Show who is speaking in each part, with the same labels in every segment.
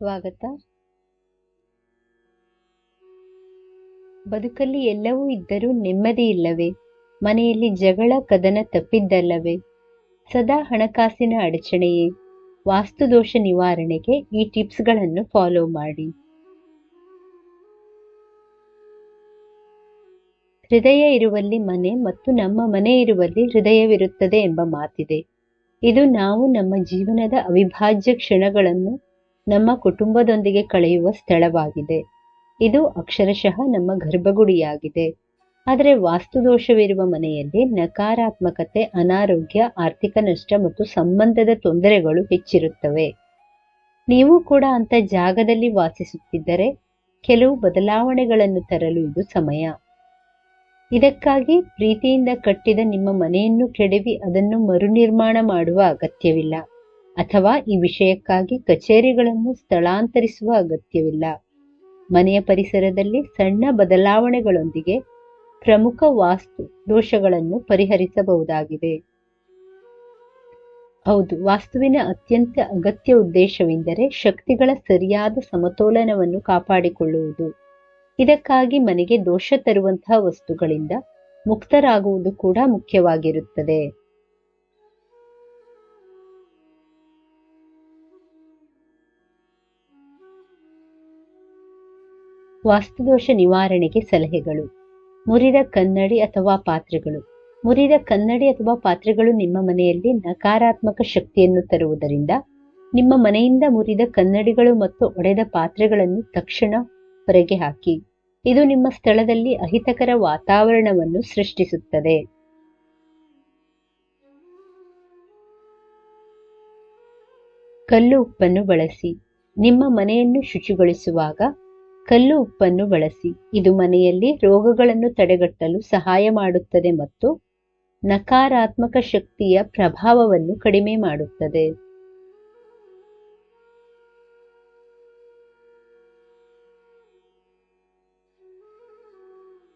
Speaker 1: ಸ್ವಾಗತ. ಬದುಕಲ್ಲಿ ಎಲ್ಲವೂ ಇದ್ದರೂ ನೆಮ್ಮದಿ ಇಲ್ಲವೇ? ಮನೆಯಲ್ಲಿ ಜಗಳ ಕದನ ತಪ್ಪಿದ್ದಲ್ಲವೇ? ಸದಾ ಹಣಕಾಸಿನ ಅಡಚಣೆಯೇ? ವಾಸ್ತುದೋಷ ನಿವಾರಣೆಗೆ ಈ ಟಿಪ್ಸ್ಗಳನ್ನು ಫಾಲೋ ಮಾಡಿ. ಹೃದಯ ಇರುವಲ್ಲಿ ಮನೆ ಮತ್ತು ನಮ್ಮ ಮನೆ ಇರುವಲ್ಲಿ ಹೃದಯವಿರುತ್ತದೆ ಎಂಬ ಮಾತಿದೆ. ಇದು ನಾವು ನಮ್ಮ ಜೀವನದ ಅವಿಭಾಜ್ಯ ಕ್ಷಣಗಳನ್ನು ನಮ್ಮ ಕುಟುಂಬದೊಂದಿಗೆ ಕಳೆಯುವ ಸ್ಥಳವಾಗಿದೆ. ಇದು ಅಕ್ಷರಶಃ ನಮ್ಮ ಗರ್ಭಗುಡಿಯಾಗಿದೆ. ಆದರೆ ವಾಸ್ತುದೋಷವಿರುವ ಮನೆಯಲ್ಲಿ ನಕಾರಾತ್ಮಕತೆ, ಅನಾರೋಗ್ಯ, ಆರ್ಥಿಕ ನಷ್ಟ ಮತ್ತು ಸಂಬಂಧದ ತೊಂದರೆಗಳು ಹೆಚ್ಚಿರುತ್ತವೆ. ನೀವು ಕೂಡ ಅಂಥ ಜಾಗದಲ್ಲಿ ವಾಸಿಸುತ್ತಿದ್ದರೆ ಕೆಲವು ಬದಲಾವಣೆಗಳನ್ನು ತರಲು ಇದು ಸಮಯ. ಇದಕ್ಕಾಗಿ ಪ್ರೀತಿಯಿಂದ ಕಟ್ಟಿದ ನಿಮ್ಮ ಮನೆಯನ್ನು ಕೆಡವಿ ಅದನ್ನು ಮರುನಿರ್ಮಾಣ ಮಾಡುವ ಅಗತ್ಯವಿಲ್ಲ, ಅಥವಾ ಈ ವಿಷಯಕ್ಕಾಗಿ ಕಚೇರಿಗಳನ್ನು ಸ್ಥಳಾಂತರಿಸುವ ಅಗತ್ಯವಿಲ್ಲ. ಮನೆಯ ಪರಿಸರದಲ್ಲಿ ಸಣ್ಣ ಬದಲಾವಣೆಗಳೊಂದಿಗೆ ಪ್ರಮುಖ ವಾಸ್ತು ದೋಷಗಳನ್ನು ಪರಿಹರಿಸಬಹುದಾಗಿದೆ. ಹೌದು, ವಾಸ್ತುವಿನ ಅತ್ಯಂತ ಅಗತ್ಯ ಉದ್ದೇಶವೆಂದರೆ ಶಕ್ತಿಗಳ ಸರಿಯಾದ ಸಮತೋಲನವನ್ನು ಕಾಪಾಡಿಕೊಳ್ಳುವುದು. ಇದಕ್ಕಾಗಿ ಮನೆಗೆ ದೋಷ ತರುವಂತಹ ವಸ್ತುಗಳಿಂದ ಮುಕ್ತರಾಗುವುದು ಕೂಡ ಮುಖ್ಯವಾಗಿರುತ್ತದೆ. ವಾಸ್ತುದೋಷ ನಿವಾರಣೆಗೆ ಸಲಹೆಗಳು. ಮುರಿದ ಕನ್ನಡಿ ಅಥವಾ ಪಾತ್ರೆಗಳು. ಮುರಿದ ಕನ್ನಡಿ ಅಥವಾ ಪಾತ್ರೆಗಳು ನಿಮ್ಮ ಮನೆಯಲ್ಲಿ ನಕಾರಾತ್ಮಕ ಶಕ್ತಿಯನ್ನು ತರುವುದರಿಂದ ನಿಮ್ಮ ಮನೆಯಿಂದ ಮುರಿದ ಕನ್ನಡಿಗಳು ಮತ್ತು ಒಡೆದ ಪಾತ್ರೆಗಳನ್ನು ತಕ್ಷಣ ಹೊರಗೆ ಹಾಕಿ. ಇದು ನಿಮ್ಮ ಸ್ಥಳದಲ್ಲಿ ಅಹಿತಕರ ವಾತಾವರಣವನ್ನು ಸೃಷ್ಟಿಸುತ್ತದೆ. ಕಲ್ಲು ಉಪ್ಪನ್ನು ಬಳಸಿ. ನಿಮ್ಮ ಮನೆಯನ್ನು ಶುಚಿಗೊಳಿಸುವಾಗ ಕಲ್ಲು ಉಪ್ಪನ್ನು ಬಳಸಿ. ಇದು ಮನೆಯಲ್ಲಿ ರೋಗಗಳನ್ನು ತಡೆಗಟ್ಟಲು ಸಹಾಯ ಮಾಡುತ್ತದೆ ಮತ್ತು ನಕಾರಾತ್ಮಕ ಶಕ್ತಿಯ ಪ್ರಭಾವವನ್ನು ಕಡಿಮೆ ಮಾಡುತ್ತದೆ.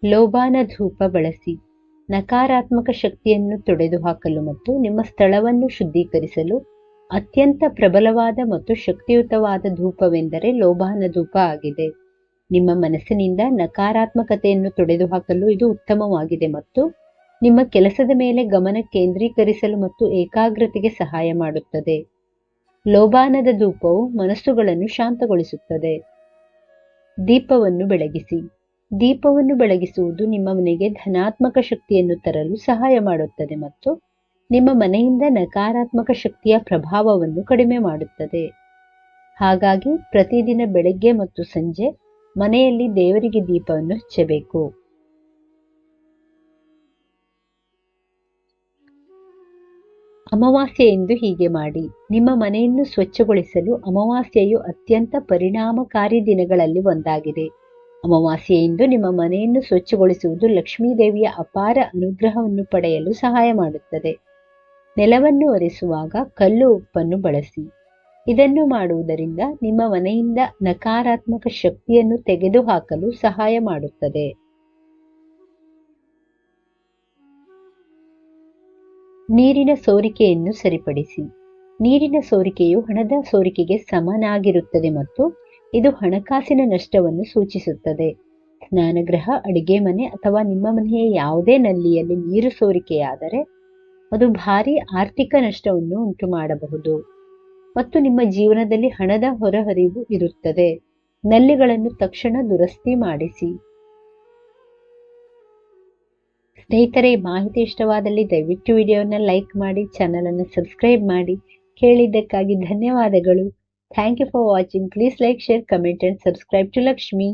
Speaker 1: ಲೋಬಾನ ಧೂಪ ಬಳಸಿ. ನಕಾರಾತ್ಮಕ ಶಕ್ತಿಯನ್ನು ತೊಡೆದುಹಾಕಲು ಮತ್ತು ನಿಮ್ಮ ಸ್ಥಳವನ್ನು ಶುದ್ಧೀಕರಿಸಲು ಅತ್ಯಂತ ಪ್ರಬಲವಾದ ಮತ್ತು ಶಕ್ತಿಯುತವಾದ ಧೂಪವೆಂದರೆ ಲೋಬಾನ ಧೂಪ ಆಗಿದೆ. ನಿಮ್ಮ ಮನಸ್ಸಿನಿಂದ ನಕಾರಾತ್ಮಕತೆಯನ್ನು ತೊಡೆದುಹಾಕಲು ಇದು ಉತ್ತಮವಾಗಿದೆ ಮತ್ತು ನಿಮ್ಮ ಕೆಲಸದ ಮೇಲೆ ಗಮನ ಕೇಂದ್ರೀಕರಿಸಲು ಮತ್ತು ಏಕಾಗ್ರತೆಗೆ ಸಹಾಯ ಮಾಡುತ್ತದೆ. ಲೋಬಾನದ ಧೂಪವು ಮನಸ್ಸುಗಳನ್ನು ಶಾಂತಗೊಳಿಸುತ್ತದೆ. ದೀಪವನ್ನು ಬೆಳಗಿಸಿ. ದೀಪವನ್ನು ಬೆಳಗಿಸುವುದು ನಿಮ್ಮ ಮನೆಗೆ ಧನಾತ್ಮಕ ಶಕ್ತಿಯನ್ನು ತರಲು ಸಹಾಯ ಮಾಡುತ್ತದೆ ಮತ್ತು ನಿಮ್ಮ ಮನೆಯಿಂದ ನಕಾರಾತ್ಮಕ ಶಕ್ತಿಯ ಪ್ರಭಾವವನ್ನು ಕಡಿಮೆ ಮಾಡುತ್ತದೆ. ಹಾಗಾಗಿ ಪ್ರತಿದಿನ ಬೆಳಗ್ಗೆ ಮತ್ತು ಸಂಜೆ ಮನೆಯಲ್ಲಿ ದೇವರಿಗೆ ದೀಪವನ್ನು ಹಚ್ಚಬೇಕು. ಅಮಾವಾಸ್ಯೆಯೆಂದು ಹೀಗೆ ಮಾಡಿ. ನಿಮ್ಮ ಮನೆಯನ್ನು ಸ್ವಚ್ಛಗೊಳಿಸಲು ಅಮಾವಾಸ್ಯೆಯು ಅತ್ಯಂತ ಪರಿಣಾಮಕಾರಿ ದಿನಗಳಲ್ಲಿ ಒಂದಾಗಿದೆ. ಅಮಾವಾಸ್ಯೆಯೆಂದು ನಿಮ್ಮ ಮನೆಯನ್ನು ಸ್ವಚ್ಛಗೊಳಿಸುವುದು ಲಕ್ಷ್ಮೀದೇವಿಯ ಅಪಾರ ಅನುಗ್ರಹವನ್ನು ಪಡೆಯಲು ಸಹಾಯ ಮಾಡುತ್ತದೆ. ನೆಲವನ್ನು ಒರೆಸುವಾಗ ಕಲ್ಲು ಉಪ್ಪನ್ನು ಬಳಸಿ. ಇದನ್ನು ಮಾಡುವುದರಿಂದ ನಿಮ್ಮ ಮನೆಯಿಂದ ನಕಾರಾತ್ಮಕ ಶಕ್ತಿಯನ್ನು ತೆಗೆದುಹಾಕಲು ಸಹಾಯ ಮಾಡುತ್ತದೆ. ನೀರಿನ ಸೋರಿಕೆಯನ್ನು ಸರಿಪಡಿಸಿ. ನೀರಿನ ಸೋರಿಕೆಯು ಹಣದ ಸೋರಿಕೆಗೆ ಸಮನಾಗಿರುತ್ತದೆ ಮತ್ತು ಇದು ಹಣಕಾಸಿನ ನಷ್ಟವನ್ನು ಸೂಚಿಸುತ್ತದೆ. ಸ್ನಾನಗೃಹ, ಅಡಿಗೆ ಮನೆ ಅಥವಾ ನಿಮ್ಮ ಮನೆಯ ಯಾವುದೇ ನಲ್ಲಿಯಲ್ಲಿ ನೀರು ಸೋರಿಕೆಯಾದರೆ ಅದು ಭಾರೀ ಆರ್ಥಿಕ ನಷ್ಟವನ್ನು ಉಂಟು ಮಾಡಬಹುದು ಮತ್ತು ನಿಮ್ಮ ಜೀವನದಲ್ಲಿ ಹಣದ ಹೊರಹರಿವು ಇರುತ್ತದೆ. ನಲ್ಲಿಗಳನ್ನು ತಕ್ಷಣ ದುರಸ್ತಿ ಮಾಡಿಸಿ. ಸ್ನೇಹಿತರೆ, ಈ ಮಾಹಿತಿ ಇಷ್ಟವಾದಲ್ಲಿ ದಯವಿಟ್ಟು ವಿಡಿಯೋನ ಲೈಕ್ ಮಾಡಿ, ಚಾನಲ್ ಅನ್ನು ಸಬ್ಸ್ಕ್ರೈಬ್ ಮಾಡಿ. ಕೇಳಿದ್ದಕ್ಕಾಗಿ ಧನ್ಯವಾದಗಳು. Thank you for watching. Please like, share, comment and subscribe to Lakshmi.